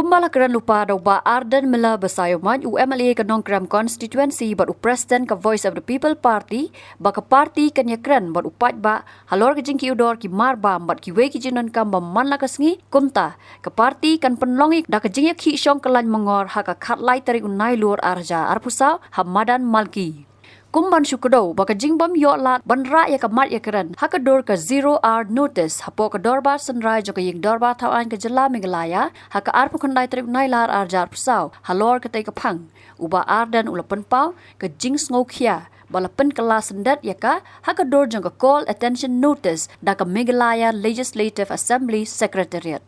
Kumbala keran lupa dauba Arden Mela Basayomaj UMLA ke Nongkram Constituency buat President ke Voice of the People Party baka parti kanya kran buat Paidbah halor ke Jingïalang ki marbam buat ki we ki jinon kam man la kasngi kumta ke parti kan penlongi da ke Jingïalang ki syong kelan mengor ha ka Khot lai Tarik unai lur arja arpusau ha Madan Malki. Kumban syukudo baka jingbam yoklat banra ya kamat ya keren hakador ke 0-hour notice hapo ke dorbar sunrise ke ying dorbar thawan ke jela Meghalaya haka arpu khandai trip nailar arjar pusau halor ke tai ke phang uba ardan ulapan pau ke jing ngokhia balapan kelas sendat ya ka hakador jang ke call attention notice da ke Meghalaya Legislative Assembly Secretariat.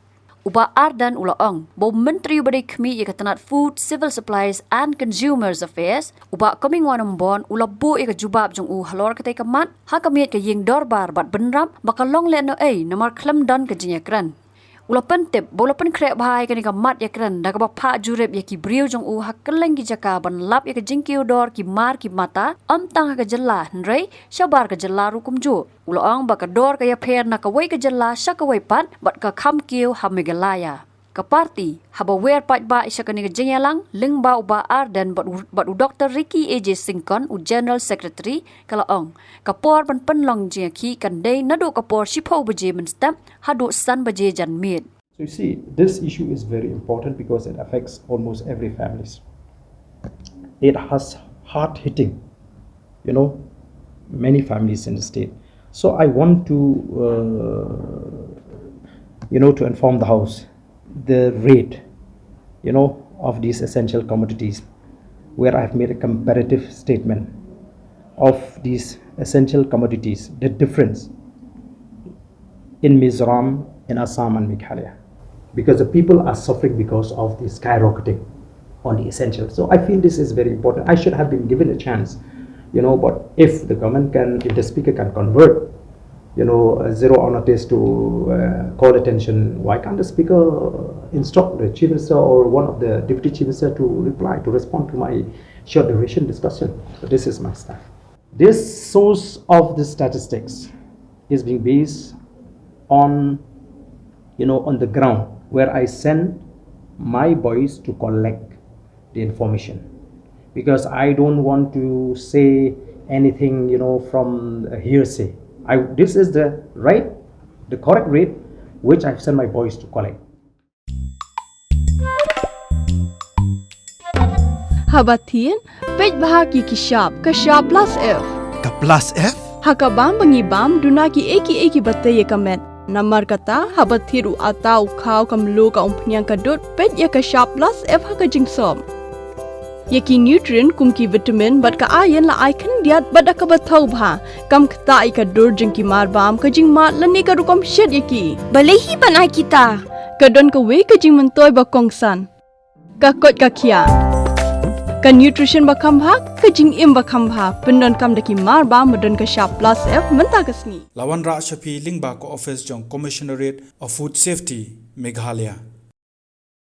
Uba Ardan ulaong, bo Menteri Badai Kemi ia ketenat Food, Civil Supplies and Consumers Affairs, uba coming wanambon ula bu ia jubab jong halor ketai kemat, ha kemiat ke ying dorbar bat benram, baka long le no namar klem dan ke Jingïalang. Ula pentip, bola pen krek bahai ke ni kemat ya keren, da ke bapa jurep ya ki brio jong ha keleng ki jaka ban lap ya ke Jingïalang ki mar ki mata, tang ke jela, nrei, syabar ke jela rukum ju. Ulang baka dor ke ya per na ke wei ke jela syak ke wei pat, bat ke Kiew ha Meghalaya. Ke parti, haba wer Paidbah isya ke ni ke Jingïalang, ling ba uba Arden bat Dr. Ricky AJ Singkon, General Secretary, kalaong. Kapor ban penlong Jingïalang kan day nado kapor shipau baje menstep, hadu san baje jan meet. So you see, this issue is very important because it affects almost every family. It has hard-hitting, many families in the state. So I want to, to inform the House the rate, of these essential commodities, where I have made a comparative statement of these essential commodities, the difference in Mizoram, in Assam and Meghalaya, because the people are suffering because of the skyrocketing on the essentials. So I feel this is very important. I should have been given a chance, but if the government if the speaker can convert, a 0-hour notice to call attention, why can't the speaker instruct the chief minister or one of the deputy chief minister to respond to my short duration discussion? So this is my staff. This source of the statistics is being based on, on the ground, where I send my boys to collect the information, because I don't want to say anything, from hearsay. This is the correct rate which I've sent my boys to collect. Habatin, Paidbah ki kashab plus F. Ka plus F? Hakabam bangibam dunaki eki batay kamet. Namar kata habathiru atau khau kamlu ka umpnyang kadut pet ya kashab plus F haka jingsom. Yaki nutrient kumki vitamin bat ka ayan la icon diat bada ka bathau bha kam khta ka dur jingki marbam ka jingma lani ka rukom shed yaki balehi banai kita ka don ka we ka jing mentoy ba kongsan ka kot ka khia ka nutrition ba kham bha ka jing im ba kham bha pendon kam daki marbam madon ka sharp plus F menta kasni Lawan Ra Shafi Lingba ko office jong Commissionerate of Food Safety Meghalaya.